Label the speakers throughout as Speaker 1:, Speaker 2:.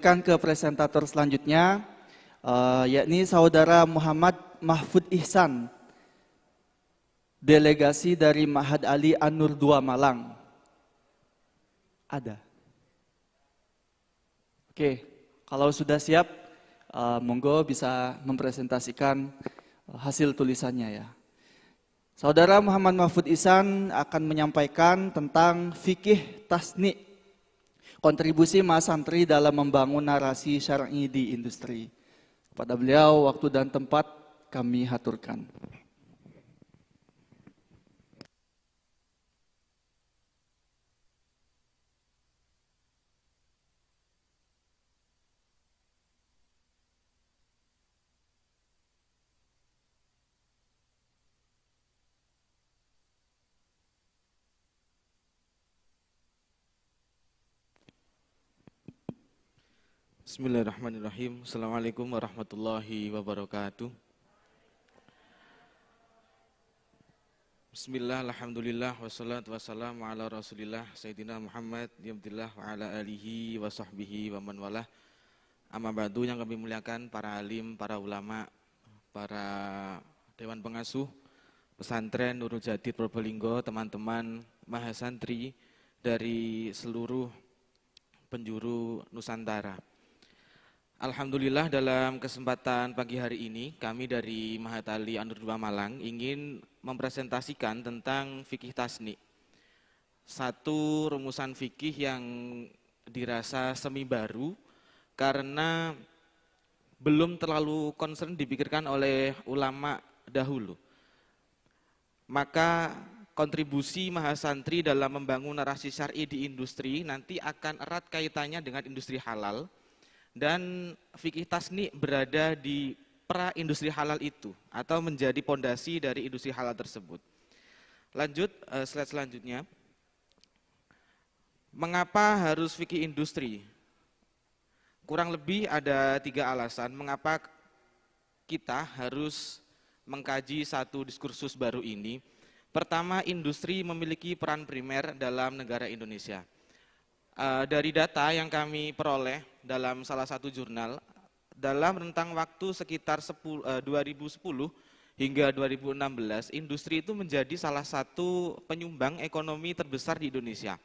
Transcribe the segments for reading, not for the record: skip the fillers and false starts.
Speaker 1: lanjutkan ke presentator selanjutnya, yakni Saudara Muhammad Mahfud Ihsan, delegasi dari Ma'had Ali An-Nur II Malang. Ada? Oke, kalau sudah siap, monggo bisa mempresentasikan hasil tulisannya ya. Saudara Muhammad Mahfud Ihsan akan menyampaikan tentang fikih tasni', kontribusi Mas Santri dalam membangun narasi syar'i di industri. Kepada beliau, waktu dan tempat kami haturkan.
Speaker 2: Bismillahirrahmanirrahim. Assalamualaikum warahmatullahi wabarakatuh. Bismillah, alhamdulillah, wassalatu wassalamu ala rasulillah Sayyidina Muhammad yamdillah wa ala alihi wa sahbihi wa man walah. Amma ba'du, yang kami muliakan para alim, para ulama, para dewan pengasuh pesantren Nurul Jadid Probolinggo, teman-teman mahasantri dari seluruh penjuru Nusantara. Alhamdulillah, dalam kesempatan pagi hari ini kami dari Ma'had Ali An-Nur II Malang ingin mempresentasikan tentang fikih tasni', satu rumusan fikih yang dirasa semi baru karena belum terlalu concern dipikirkan oleh ulama dahulu. Maka kontribusi mahasantri dalam membangun narasi syar'i di industri nanti akan erat kaitannya dengan industri halal. Dan fikih tasni' berada di pra industri halal itu atau menjadi pondasi dari industri halal tersebut. Lanjut, slide selanjutnya. Mengapa harus fikih industri? Kurang lebih ada 3 alasan mengapa kita harus mengkaji satu diskursus baru ini. Pertama, industri memiliki peran primer dalam negara Indonesia. Dari data yang kami peroleh dalam salah satu jurnal, dalam rentang waktu sekitar 2010 hingga 2016, industri itu menjadi salah satu penyumbang ekonomi terbesar di Indonesia.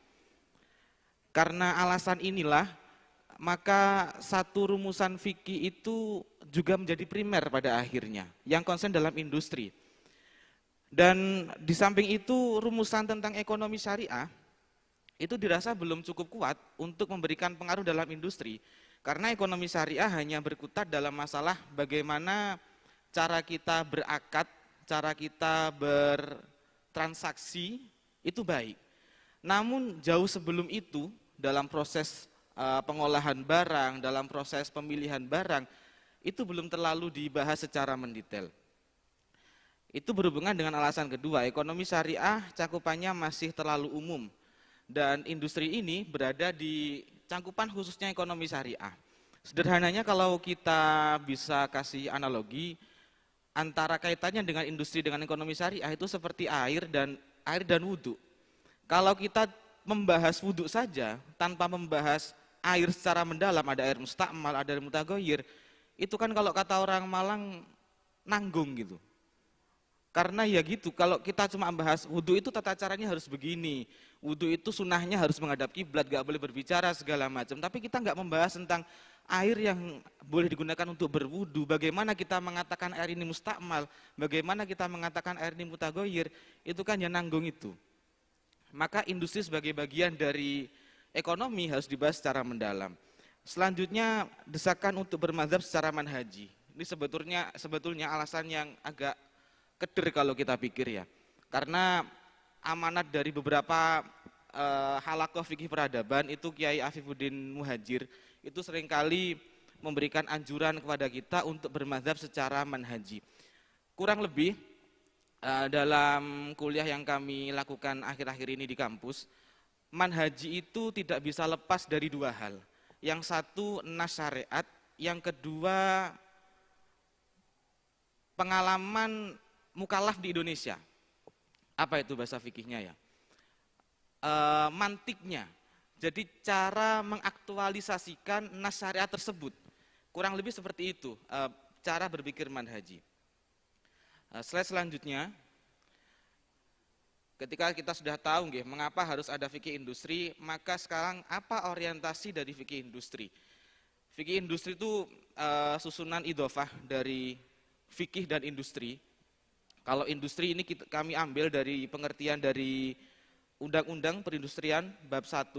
Speaker 2: Karena alasan inilah, maka satu rumusan fikih itu juga menjadi primer pada akhirnya, yang konsen dalam industri. Dan di samping itu, rumusan tentang ekonomi syariah itu dirasa belum cukup kuat untuk memberikan pengaruh dalam industri, karena ekonomi syariah hanya berkutat dalam masalah bagaimana cara kita berakad, cara kita bertransaksi itu baik. Namun jauh sebelum itu, dalam proses pengolahan barang, dalam proses pemilihan barang, itu belum terlalu dibahas secara mendetail. Itu berhubungan dengan alasan kedua, ekonomi syariah cakupannya masih terlalu umum. Dan industri ini berada di cangkupan khususnya ekonomi syariah. Sederhananya kalau kita bisa kasih analogi antara kaitannya dengan industri dengan ekonomi syariah itu seperti air dan wudhu. Kalau kita membahas wudhu saja tanpa membahas air secara mendalam, ada air mustakmal, ada air mutaghayyir, itu kan kalau kata orang Malang nanggung gitu. Karena ya gitu, kalau kita cuma bahas wudhu itu tata caranya harus begini, wudhu itu sunahnya harus menghadap kiblat, gak boleh berbicara segala macam. Tapi kita nggak membahas tentang air yang boleh digunakan untuk berwudhu, bagaimana kita mengatakan air ini mustakmal, bagaimana kita mengatakan air ini mutaghayyir, itu kan ya nanggung itu. Maka industri sebagai bagian dari ekonomi harus dibahas secara mendalam. Selanjutnya, desakan untuk bermadzhab secara manhaji. Ini sebetulnya alasan yang agak keder kalau kita pikir ya, karena amanat dari beberapa halaqah fikih peradaban itu Kiai Afifuddin Muhajir itu seringkali memberikan anjuran kepada kita untuk bermadzhab secara manhaji. Kurang lebih dalam kuliah yang kami lakukan akhir-akhir ini di kampus, manhaji itu tidak bisa lepas dari 2 hal. Yang satu nas syariat, yang kedua pengalaman mukallaf di Indonesia. Apa itu bahasa fikihnya ya? Mantiknya, Jadi cara mengaktualisasikan nas syariat tersebut. Kurang lebih seperti itu cara berpikir manhaji. Slide selanjutnya. Ketika kita sudah tahu mengapa harus ada fikih industri, maka sekarang apa orientasi dari fikih industri? Fikih industri itu susunan idhofah dari fikih dan industri. Kalau industri ini kami ambil dari pengertian dari Undang-Undang Perindustrian bab 1,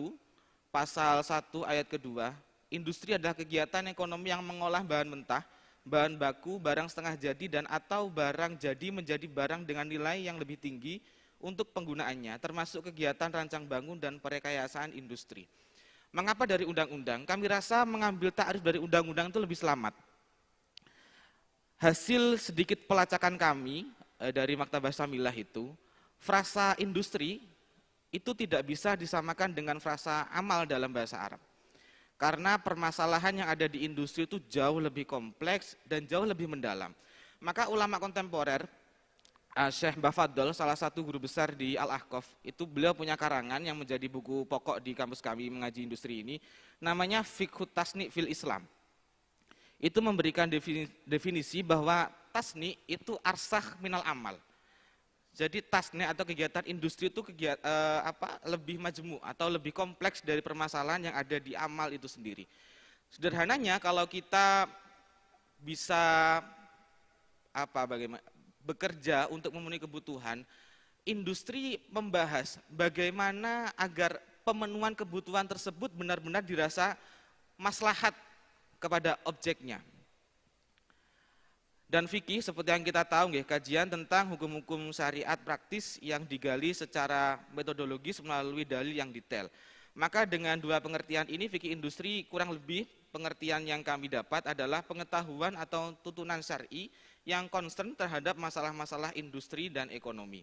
Speaker 2: pasal 1 ayat kedua. Industri adalah kegiatan ekonomi yang mengolah bahan mentah, bahan baku, barang setengah jadi dan atau barang jadi menjadi barang dengan nilai yang lebih tinggi untuk penggunaannya, termasuk kegiatan rancang bangun dan perekayasaan industri. Mengapa dari undang-undang? Kami rasa mengambil ta'rif dari undang-undang itu lebih selamat. Hasil sedikit pelacakan kami dari Maktabah Syamilah itu, frasa industri itu tidak bisa disamakan dengan frasa amal dalam bahasa Arab. Karena permasalahan yang ada di industri itu jauh lebih kompleks dan jauh lebih mendalam. Maka ulama kontemporer, Syekh Bafadol, salah satu guru besar di Al-Ahqaf, itu beliau punya karangan yang menjadi buku pokok di kampus kami mengaji industri ini, namanya Fiqhut Tasni' fil Islam. Itu memberikan definisi bahwa tasni' itu arsah minal amal. Jadi tasni' atau kegiatan industri itu lebih majmu atau lebih kompleks dari permasalahan yang ada di amal itu sendiri. Sederhananya kalau kita bisa bekerja untuk memenuhi kebutuhan, industri membahas bagaimana agar pemenuhan kebutuhan tersebut benar-benar dirasa maslahat kepada objeknya. Dan fikih seperti yang kita tahu kajian tentang hukum-hukum syariat praktis yang digali secara metodologis melalui dalil yang detail. Maka dengan dua pengertian ini fikih industri kurang lebih pengertian yang kami dapat adalah pengetahuan atau tuntunan syar'i yang concern terhadap masalah-masalah industri dan ekonomi.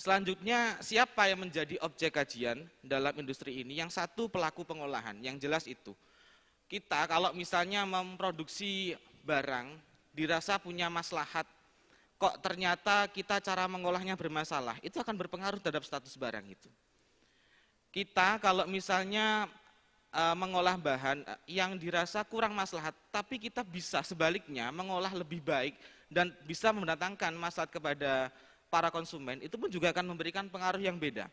Speaker 2: Selanjutnya, siapa yang menjadi objek kajian dalam industri ini? Yang satu, pelaku pengolahan, yang jelas itu. Kita kalau misalnya memproduksi barang, dirasa punya maslahat, kok ternyata kita cara mengolahnya bermasalah, itu akan berpengaruh terhadap status barang itu. Kita kalau misalnya mengolah bahan yang dirasa kurang maslahat, tapi kita bisa sebaliknya mengolah lebih baik dan bisa mendatangkan maslahat kepada para konsumen, itu pun juga akan memberikan pengaruh yang beda.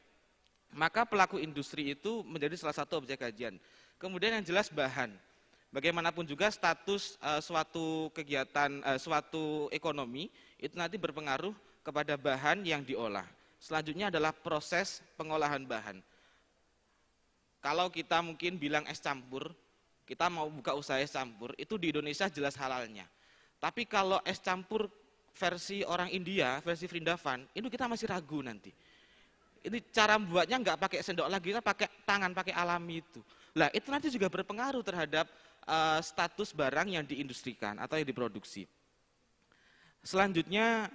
Speaker 2: Maka pelaku industri itu menjadi salah satu objek kajian. Kemudian yang jelas bahan. Bagaimanapun juga status suatu kegiatan, suatu ekonomi itu nanti berpengaruh kepada bahan yang diolah. Selanjutnya adalah proses pengolahan bahan. Kalau kita mungkin bilang es campur, kita mau buka usaha es campur, itu di Indonesia jelas halalnya. Tapi kalau es campur versi orang India, versi Vrindavan, itu kita masih ragu nanti. Ini cara buatnya nggak pakai sendok lagi, kita pakai tangan, pakai alami itu. Lah itu nanti juga berpengaruh terhadap status barang yang diindustrikan atau yang diproduksi. Selanjutnya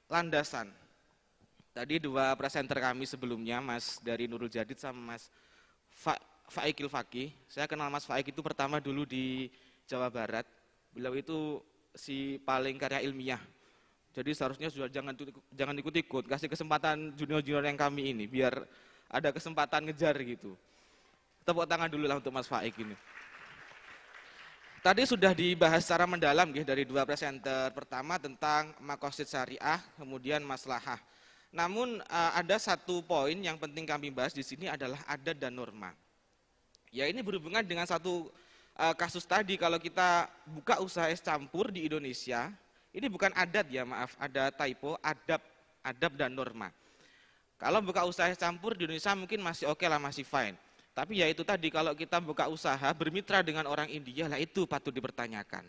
Speaker 2: landasan. Tadi dua presenter kami sebelumnya, Mas dari Nurul Jadid sama Mas Faikil Fakih. Saya kenal Mas Faik itu pertama dulu di Jawa Barat. Beliau itu si paling karya ilmiah. Jadi seharusnya sudah jangan ikut-ikut, kasih kesempatan junior-junior yang kami ini biar ada kesempatan ngejar gitu. Tepuk tangan dulu lah untuk Mas Faik ini. Tadi sudah dibahas secara mendalam dari dua presenter. Pertama tentang maqasid syariah, kemudian maslahah. Namun ada satu poin yang penting kami bahas di sini adalah adat dan norma. Ya ini berhubungan dengan satu kasus tadi, kalau kita buka usaha es campur di Indonesia, ini bukan adat ya, maaf, ada typo, adab dan norma. Kalau buka usaha es campur di Indonesia mungkin masih oke lah, masih fine. Tapi ya itu tadi, kalau kita buka usaha bermitra dengan orang India, lah itu patut dipertanyakan.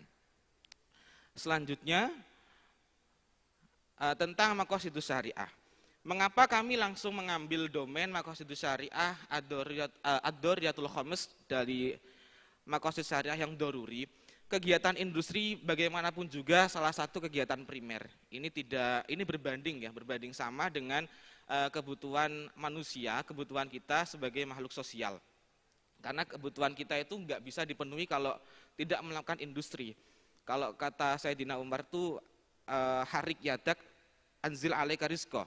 Speaker 2: Selanjutnya tentang maqasidus syariah. Mengapa kami langsung mengambil domain maqasidus syariah ad-daruriyatul khamis dari maqasid syariah yang doruri? Kegiatan industri bagaimanapun juga salah satu kegiatan primer. Ini berbanding sama dengan kebutuhan manusia, kebutuhan kita sebagai makhluk sosial. Karena kebutuhan kita itu nggak bisa dipenuhi kalau tidak melakukan industri. Kalau kata Sayyidina Umar tuh harik yadak anzil alaika rizqah.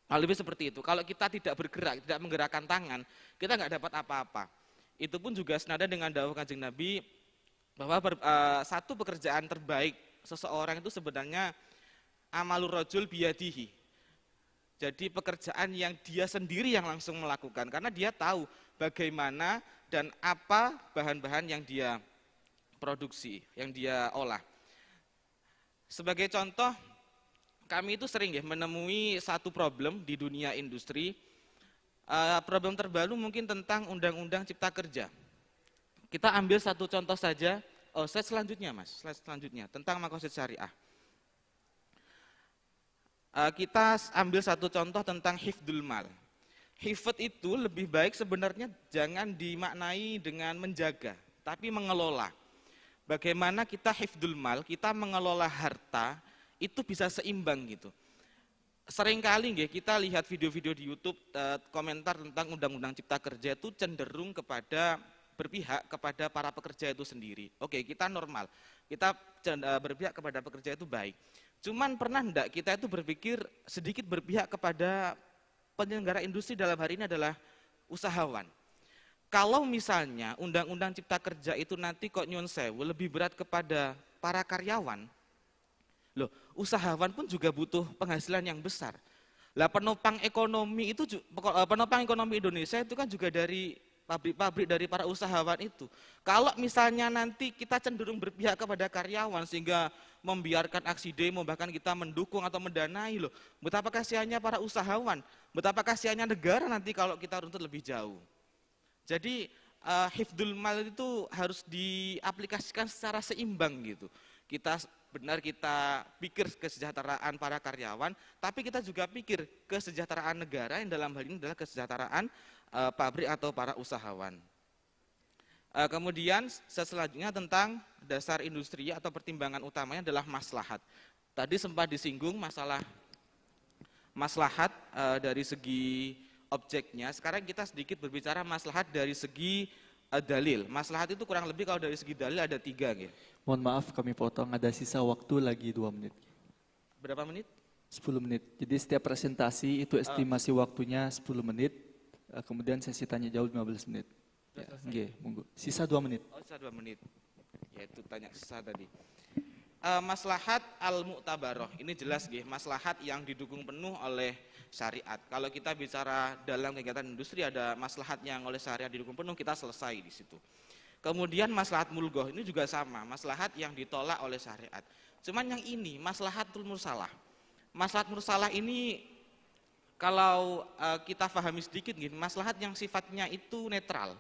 Speaker 2: Lebih seperti itu. Kalau kita tidak bergerak, tidak menggerakkan tangan, kita nggak dapat apa-apa. Itu pun juga senada dengan dawuh Kanjeng Nabi bahwa satu pekerjaan terbaik seseorang itu sebenarnya amalur rajul biyadihi. Jadi pekerjaan yang dia sendiri yang langsung melakukan karena dia tahu bagaimana dan apa bahan-bahan yang dia produksi, yang dia olah. Sebagai contoh, kami itu sering ya menemui satu problem di dunia industri. Problem terbaru mungkin tentang Undang-Undang Cipta Kerja. Kita ambil satu contoh saja, slide selanjutnya Mas, slide selanjutnya, tentang maqasid syariah. Kita ambil satu contoh tentang hifdul mal. Hifd itu lebih baik sebenarnya jangan dimaknai dengan menjaga, tapi mengelola. Bagaimana kita hifdul mal, kita mengelola harta, itu bisa seimbang gitu. Seringkali kita lihat video-video di YouTube komentar tentang Undang-Undang Cipta Kerja itu cenderung kepada berpihak kepada para pekerja itu sendiri. Oke, kita normal, kita berpihak kepada pekerja itu baik. Cuman pernah enggak kita itu berpikir sedikit berpihak kepada penyelenggara industri, dalam hari ini adalah usahawan. Kalau misalnya Undang-Undang Cipta Kerja itu nanti kok nyun sewu lebih berat kepada para karyawan, loh, usahawan pun juga butuh penghasilan yang besar. Lah penopang ekonomi itu, penopang ekonomi Indonesia itu kan juga dari pabrik-pabrik, dari para usahawan itu. Kalau misalnya nanti kita cenderung berpihak kepada karyawan sehingga membiarkan aksi demo, bahkan kita mendukung atau mendanai, loh, betapa kasihannya para usahawan, betapa kasihannya negara nanti kalau kita runtut lebih jauh. Jadi hifdul mal itu harus diaplikasikan secara seimbang gitu. Kita pikir kesejahteraan para karyawan, tapi kita juga pikir kesejahteraan negara yang dalam hal ini adalah kesejahteraan pabrik atau para usahawan. Kemudian selanjutnya tentang dasar industri atau pertimbangan utamanya adalah maslahat. Tadi sempat disinggung masalah maslahat dari segi objeknya. Sekarang kita sedikit berbicara maslahat dari segi dalil. Maslahat itu kurang lebih kalau dari segi dalil ada 3 gitu.
Speaker 1: Mohon maaf kami potong, ada sisa waktu lagi 2 menit.
Speaker 2: Berapa menit?
Speaker 1: 10 menit. Jadi setiap presentasi itu estimasi waktunya 10 menit, kemudian sesi tanya jawab 15 menit. Ya, monggo. Sisa 2 menit.
Speaker 2: Oh, sisa 2 menit. Ya itu tanya sisa tadi. Maslahat al-mu'tabaroh, ini jelas maslahat yang didukung penuh oleh syariat. Kalau kita bicara dalam kegiatan industri ada maslahat yang oleh syariat didukung penuh, kita selesai di situ. Kemudian maslahat mulgoh ini juga sama, maslahat yang ditolak oleh syariat. Cuman yang ini maslahatul mursalah. Maslahat mursalah ini kalau kita pahami sedikit maslahat yang sifatnya itu netral.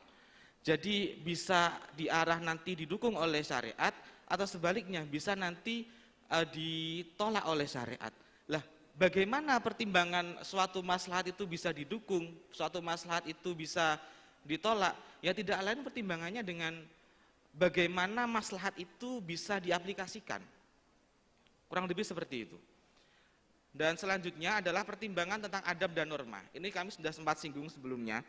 Speaker 2: Jadi bisa diarah nanti didukung oleh syariat atau sebaliknya bisa nanti ditolak oleh syariat. Lah, bagaimana pertimbangan suatu maslahat itu bisa didukung, suatu maslahat itu bisa ditolak? Ya tidak lain pertimbangannya dengan bagaimana maslahat itu bisa diaplikasikan. Kurang lebih seperti itu. Dan selanjutnya adalah pertimbangan tentang adab dan norma. Ini kami sudah sempat singgung sebelumnya.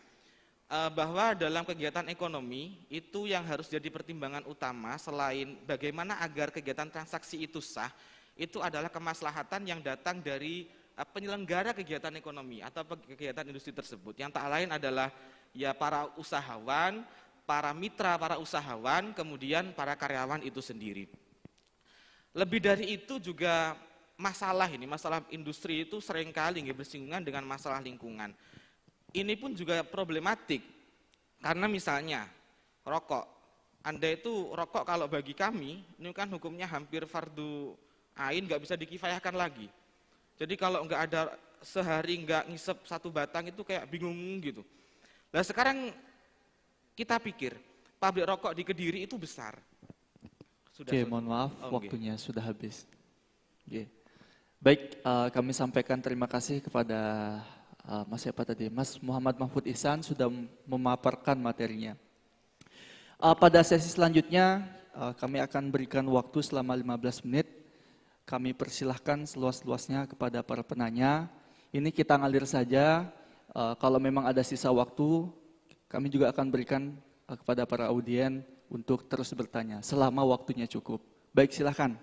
Speaker 2: Bahwa dalam kegiatan ekonomi itu yang harus jadi pertimbangan utama selain bagaimana agar kegiatan transaksi itu sah, itu adalah kemaslahatan yang datang dari penyelenggara kegiatan ekonomi atau kegiatan industri tersebut. Yang tak lain adalah ya para usahawan, para mitra para usahawan, kemudian para karyawan itu sendiri. Lebih dari itu juga masalah industri itu seringkali bersinggungan dengan masalah lingkungan. Ini pun juga problematik, karena misalnya rokok, Anda itu rokok kalau bagi kami, ini kan hukumnya hampir fardu ain, nggak bisa dikifayahkan lagi. Jadi kalau nggak ada sehari nggak ngisep 1 batang itu kayak bingung gitu. Nah sekarang kita pikir, pabrik rokok di Kediri itu besar.
Speaker 1: Oke, mohon maaf, waktunya sudah habis. Oke. Baik, kami sampaikan terima kasih kepada Mas siapa tadi? Mas Muhammad Mahfud Ihsan sudah memaparkan materinya. Pada sesi selanjutnya kami akan berikan waktu selama 15 menit. Kami persilahkan seluas-luasnya kepada para penanya. Ini kita ngalir saja. Kalau memang ada sisa waktu, kami juga akan berikan kepada para audien untuk terus bertanya selama waktunya cukup. Baik, silakan.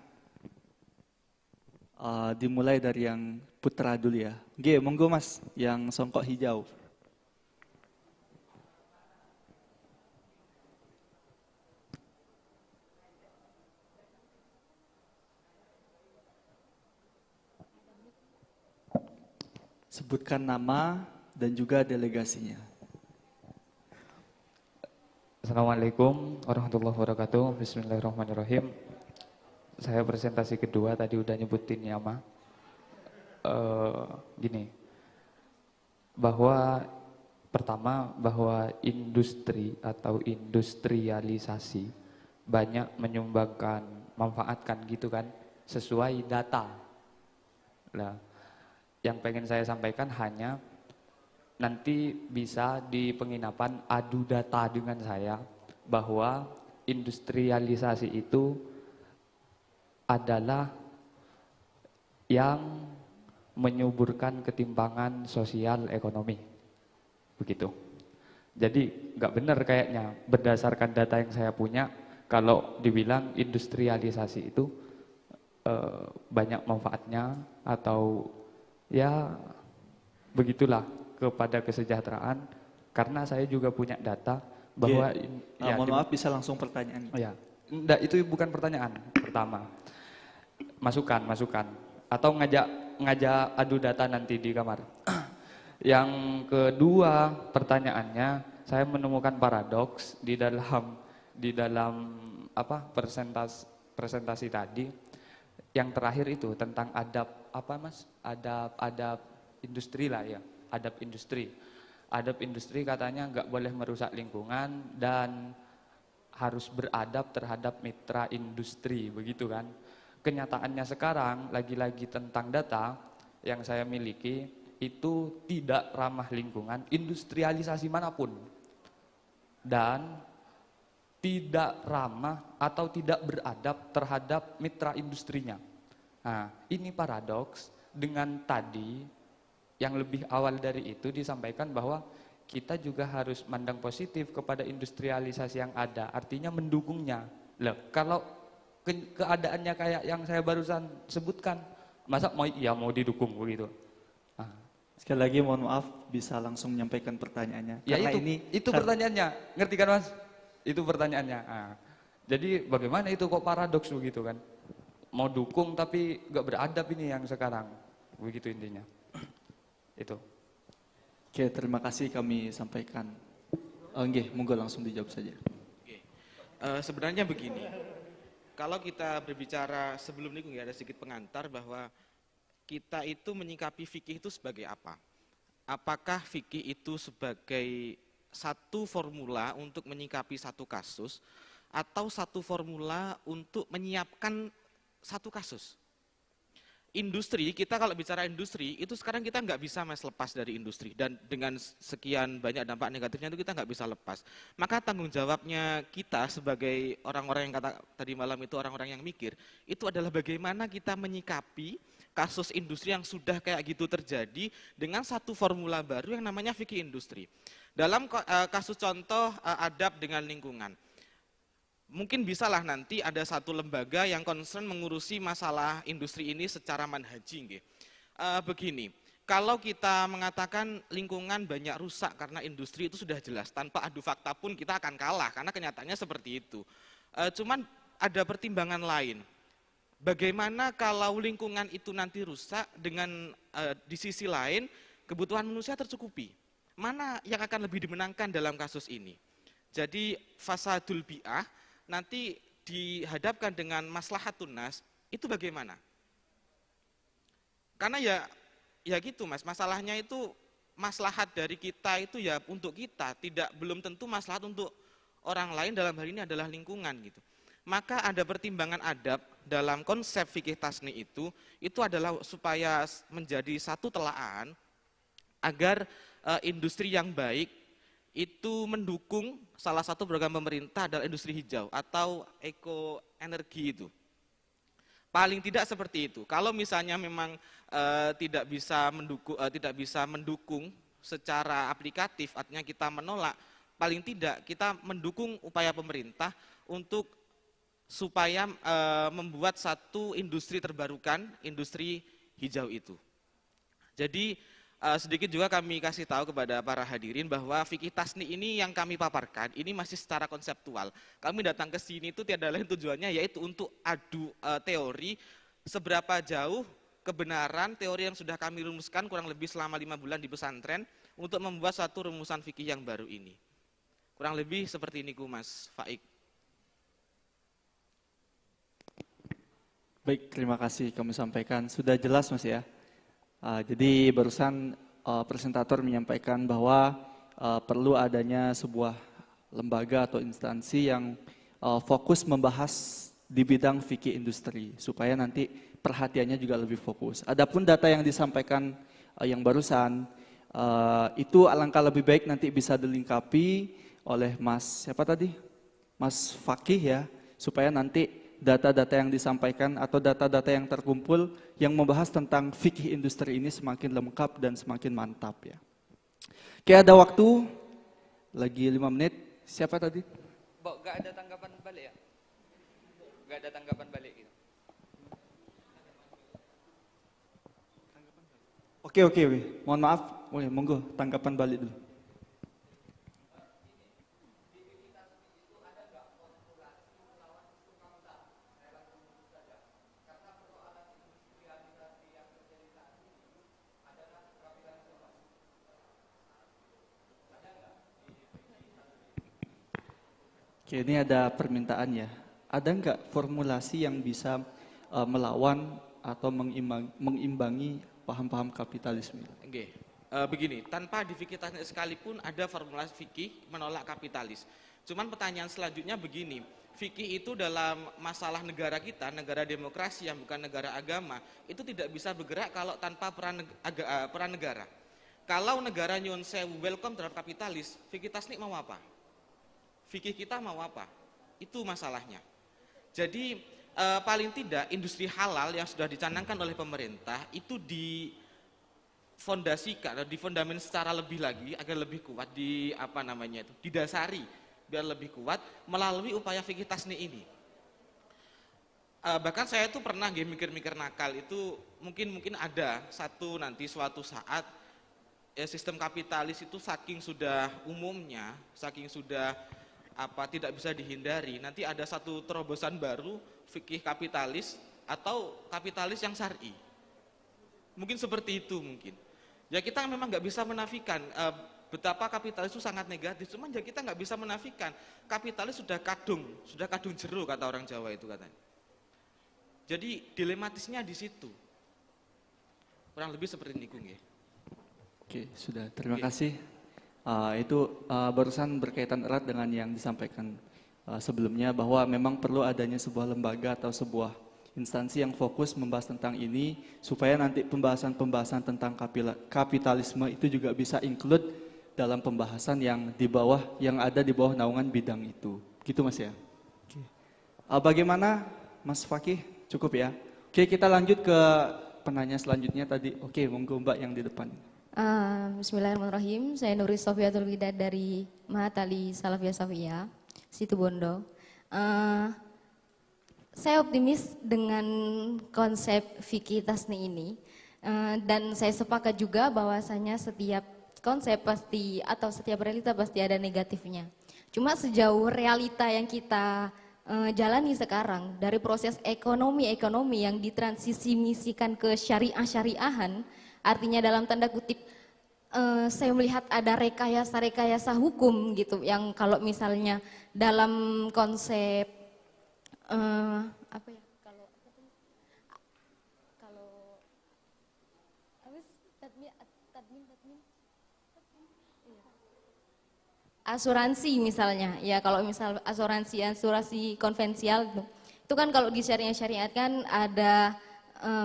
Speaker 1: Dimulai dari yang putra dulu ya. Oke, monggo Mas, yang songkok hijau. Sebutkan nama dan juga delegasinya.
Speaker 3: Assalamualaikum warahmatullahi wabarakatuh. Bismillahirrahmanirrahim. Saya presentasi kedua, tadi udah nyebutin nama. Gini, bahwa pertama bahwa industri atau industrialisasi banyak menyumbangkan, manfaatkan gitu kan, sesuai data. Nah, yang pengen saya sampaikan hanya nanti bisa di penginapan adu data dengan saya bahwa industrialisasi itu adalah yang menyuburkan ketimpangan sosial ekonomi. Begitu. Jadi nggak benar kayaknya berdasarkan data yang saya punya kalau dibilang industrialisasi itu banyak manfaatnya atau ya begitulah kepada kesejahteraan, karena saya juga punya data bahwa
Speaker 1: mohon maaf bisa langsung pertanyaan.
Speaker 3: Ya, enggak, itu bukan pertanyaan pertama. Masukan atau ngajak adu data nanti di kamar. Yang kedua pertanyaannya, saya menemukan paradoks di dalam apa presentasi tadi. Yang terakhir itu tentang adab apa Mas? Adab industri lah ya, adab industri. Adab industri katanya nggak boleh merusak lingkungan dan harus beradab terhadap mitra industri, begitu kan? Kenyataannya sekarang lagi-lagi tentang data yang saya miliki itu tidak ramah lingkungan, industrialisasi manapun, dan tidak ramah atau tidak beradab terhadap mitra industrinya. Nah, ini paradoks dengan tadi yang lebih awal dari itu disampaikan bahwa kita juga harus mandang positif kepada industrialisasi yang ada, artinya mendukungnya. Loh, kalau keadaannya kayak yang saya barusan sebutkan, masa mau didukung begitu? Nah.
Speaker 1: Sekali lagi mohon maaf bisa langsung menyampaikan pertanyaannya.
Speaker 3: Ya
Speaker 1: karena
Speaker 3: itu pertanyaannya, ngerti kan Mas? Itu pertanyaannya. Nah, jadi bagaimana itu kok paradoks begitu kan? Mau dukung tapi gak beradab ini yang sekarang, begitu intinya. Itu.
Speaker 1: Oke, terima kasih kami sampaikan. Nggih, monggo langsung dijawab saja.
Speaker 2: Oke. Sebenarnya begini, kalau kita berbicara sebelum ini ada sedikit pengantar bahwa kita itu menyikapi fikih itu sebagai apa? Apakah fikih itu sebagai satu formula untuk menyikapi satu kasus atau satu formula untuk menyiapkan satu kasus? Industri, kita kalau bicara industri, itu sekarang kita nggak bisa Mas lepas dari industri. Dan dengan sekian banyak dampak negatifnya itu kita nggak bisa lepas. Maka tanggung jawabnya kita sebagai orang-orang yang kata tadi malam itu orang-orang yang mikir, itu adalah bagaimana kita menyikapi kasus industri yang sudah kayak gitu terjadi dengan satu formula baru yang namanya fikih industri. Dalam kasus contoh adab dengan lingkungan. Mungkin bisalah nanti ada satu lembaga yang concern mengurusi masalah industri ini secara manhaji. Begini, kalau kita mengatakan lingkungan banyak rusak karena industri itu sudah jelas, tanpa adu fakta pun kita akan kalah karena kenyataannya seperti itu. Cuman ada pertimbangan lain. Bagaimana kalau lingkungan itu nanti rusak dengan di sisi lain kebutuhan manusia tercukupi? Mana yang akan lebih dimenangkan dalam kasus ini? Jadi fasadul bi'ah nanti dihadapkan dengan maslahatun nas, itu bagaimana? Karena ya gitu Mas, masalahnya itu maslahat dari kita itu ya untuk kita, belum tentu maslahat untuk orang lain, dalam hal ini adalah lingkungan gitu. Maka ada pertimbangan adab dalam konsep fikih tasni itu adalah supaya menjadi satu telaan agar industri yang baik itu mendukung salah satu program pemerintah adalah industri hijau atau eko energi itu. Paling tidak seperti itu. Kalau misalnya memang tidak bisa mendukung secara aplikatif, artinya kita menolak, paling tidak kita mendukung upaya pemerintah untuk supaya membuat satu industri terbarukan, industri hijau itu. Jadi sedikit juga kami kasih tahu kepada para hadirin bahwa fikih tasni ini yang kami paparkan ini masih secara konseptual. Kami datang ke sini itu tiada lain tujuannya yaitu untuk adu teori seberapa jauh kebenaran teori yang sudah kami rumuskan kurang lebih selama 5 bulan di pesantren untuk membuat satu rumusan fikih yang baru ini. Kurang lebih seperti ini Mas Faik.
Speaker 1: Baik, terima kasih kami sampaikan. Sudah jelas Mas ya. Jadi barusan presentator menyampaikan bahwa perlu adanya sebuah lembaga atau instansi yang fokus membahas di bidang fikih industri supaya nanti perhatiannya juga lebih fokus. Adapun data yang disampaikan yang barusan itu alangkah lebih baik nanti bisa dilengkapi oleh Mas siapa tadi? Mas Fakih ya, supaya nanti data-data yang disampaikan atau data-data yang terkumpul yang membahas tentang fikih industri ini semakin lengkap dan semakin mantap ya. Oke, ada waktu lagi 5 menit. Siapa tadi?
Speaker 3: Bok, gak ada tanggapan balik ya? Gak ada tanggapan balik gitu.
Speaker 1: Oke. Mohon maaf. Monggo tanggapan balik dulu. Oke, ini ada permintaan ya. Ada nggak formulasi yang bisa melawan atau mengimbangi paham-paham kapitalisme?
Speaker 2: Oke. Begini, tanpa di fikih tasni sekalipun ada formulasi fikih menolak kapitalis. Cuman pertanyaan selanjutnya begini, fikih itu dalam masalah negara kita, negara demokrasi yang bukan negara agama, itu tidak bisa bergerak kalau tanpa peran negara. Kalau negara nyuwun sewu welcome terhadap kapitalis, fikih tasni mau apa? Fikih kita mau apa? Itu masalahnya. Jadi paling tidak industri halal yang sudah dicanangkan oleh pemerintah itu difondasikan, difondamen secara lebih lagi agar lebih kuat didasari biar lebih kuat melalui upaya fikih tasni ini. Bahkan saya tuh pernah mikir-mikir nakal itu mungkin ada suatu saat sistem kapitalis itu saking sudah umumnya, saking sudah tidak bisa dihindari, nanti ada satu terobosan baru fikih kapitalis atau kapitalis yang syar'i. Mungkin seperti itu mungkin. Ya kita memang nggak bisa menafikan betapa kapitalis itu sangat negatif, cuman ya kita nggak bisa menafikan kapitalis sudah kadung jeruk kata orang Jawa itu katanya. Jadi dilematisnya di situ. Kurang lebih seperti ini Kung ya.
Speaker 1: Oke, sudah. Terima kasih. Itu barusan berkaitan erat dengan yang disampaikan sebelumnya bahwa memang perlu adanya sebuah lembaga atau sebuah instansi yang fokus membahas tentang ini supaya nanti pembahasan-pembahasan tentang kapitalisme itu juga bisa include dalam pembahasan yang ada di bawah naungan bidang itu. Gitu Mas ya. Oke. Bagaimana Mas Fakih? Cukup ya. Oke, kita lanjut ke penanya selanjutnya tadi. Oke, monggo Mbak yang di depan.
Speaker 4: Bismillahirrahmanirrahim. Saya Nuris Sofiatul Widad dari Mahatali Salafiyah Safiyah, Situbondo. Saya optimis dengan konsep fikih tasni ini dan saya sepakat juga bahwasanya setiap konsep pasti atau setiap realita pasti ada negatifnya. Cuma sejauh realita yang kita jalani sekarang dari proses ekonomi yang ditransmisikan ke syariahan, artinya dalam tanda kutip saya melihat ada rekayasa hukum gitu yang kalau misalnya dalam konsep asuransi misalnya, ya kalau misal asuransi konvensial itu kan kalau di syariat kan ada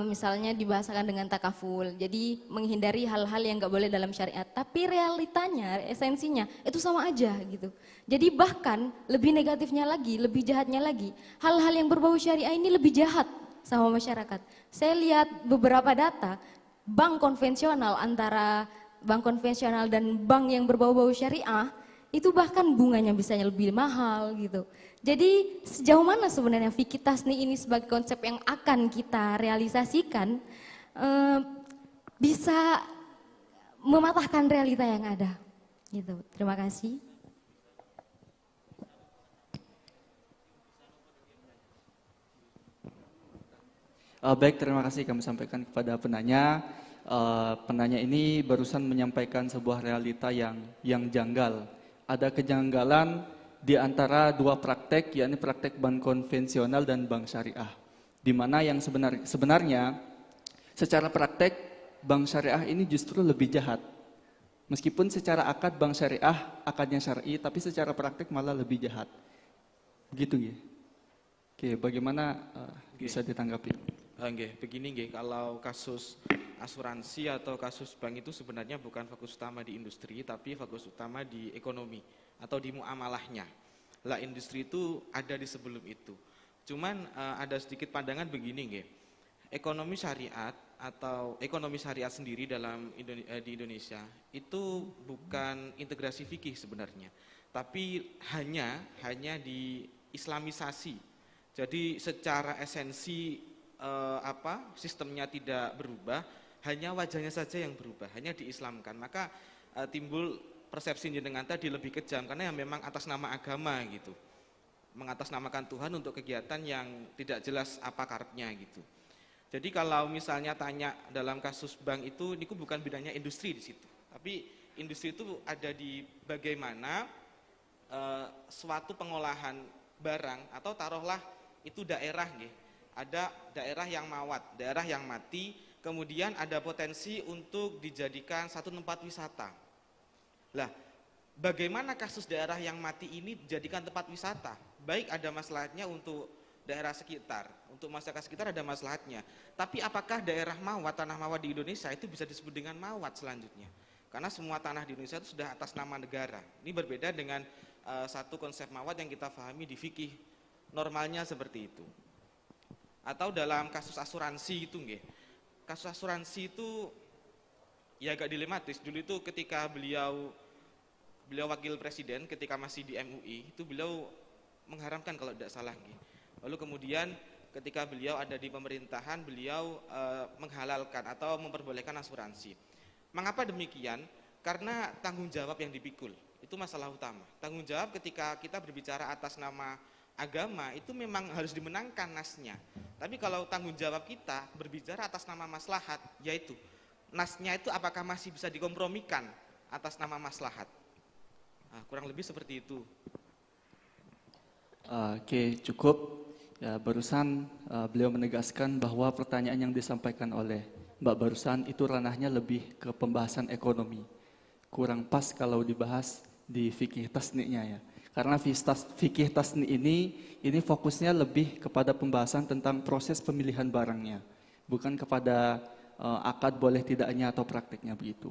Speaker 4: misalnya dibahasakan dengan takaful, jadi menghindari hal-hal yang nggak boleh dalam syariat, tapi realitanya, esensinya itu sama aja gitu. Jadi bahkan lebih negatifnya lagi, lebih jahatnya lagi, hal-hal yang berbau syariah ini lebih jahat sama masyarakat. Saya lihat beberapa data, bank konvensional antara bank konvensional dan bank yang berbau-bau syariah, itu bahkan bunganya bisa lebih mahal gitu. Jadi sejauh mana sebenarnya fikih tasni ini sebagai konsep yang akan kita realisasikan bisa mematahkan realita yang ada. Gitu. Terima kasih.
Speaker 1: Baik, terima kasih kami sampaikan kepada penanya. Penanya ini barusan menyampaikan sebuah realita yang janggal. Ada kejanggalan di antara dua praktek, yakni praktek bank konvensional dan bank syariah. Di mana yang sebenarnya secara praktek bank syariah ini justru lebih jahat. Meskipun secara akad bank syariah akadnya syar'i, tapi secara praktek malah lebih jahat. Begitu ya. Oke, bagaimana bisa ditanggapi?
Speaker 2: Begini nggih, kalau kasus asuransi atau kasus bank itu sebenarnya bukan fokus utama di industri, tapi fokus utama di ekonomi atau di muamalahnya. Lah industri itu ada di sebelum itu. Cuman ada sedikit pandangan begini nggih. Ekonomi syariat atau ekonomi syariat sendiri di Indonesia itu bukan integrasi fikih sebenarnya, tapi hanya di islamisasi. Jadi secara esensi sistemnya tidak berubah, hanya wajahnya saja yang berubah, hanya diislamkan. Maka timbul persepsi jenengan tadi lebih kejam karena yang memang atas nama agama gitu, mengatasnamakan Tuhan untuk kegiatan yang tidak jelas apa karepnya gitu. Jadi kalau misalnya tanya dalam kasus bank itu, ini bukan bidangnya industri di situ, tapi industri itu ada di bagaimana suatu pengolahan barang atau taruhlah itu daerah nggih. Ada daerah yang mawat, daerah yang mati, kemudian ada potensi untuk dijadikan satu tempat wisata. Lah, bagaimana kasus daerah yang mati ini dijadikan tempat wisata? Baik ada maslahatnya untuk daerah sekitar, untuk masyarakat sekitar ada maslahatnya. Tapi apakah daerah mawat, tanah mawat di Indonesia itu bisa disebut dengan mawat selanjutnya? Karena semua tanah di Indonesia itu sudah atas nama negara. Ini berbeda dengan satu konsep mawat yang kita pahami di fikih, normalnya seperti itu. Atau dalam kasus asuransi itu nggih. Kasus asuransi itu ya agak dilematis. Dulu itu ketika beliau wakil presiden ketika masih di MUI, itu beliau mengharamkan kalau tidak salah nggih. Lalu kemudian ketika beliau ada di pemerintahan, beliau menghalalkan atau memperbolehkan asuransi. Mengapa demikian? Karena tanggung jawab yang dipikul. Itu masalah utama. Tanggung jawab ketika kita berbicara atas nama agama itu memang harus dimenangkan nasnya. Tapi kalau tanggung jawab kita berbicara atas nama maslahat, yaitu nasnya itu apakah masih bisa dikompromikan atas nama maslahat? Nah, kurang lebih seperti itu.
Speaker 1: Oke, cukup. Ya, barusan beliau menegaskan bahwa pertanyaan yang disampaikan oleh Mbak barusan itu ranahnya lebih ke pembahasan ekonomi. Kurang pas kalau dibahas di fikih tasni'nya ya. Karena fikih tasni ini fokusnya lebih kepada pembahasan tentang proses pemilihan barangnya, bukan kepada akad boleh tidaknya atau prakteknya begitu.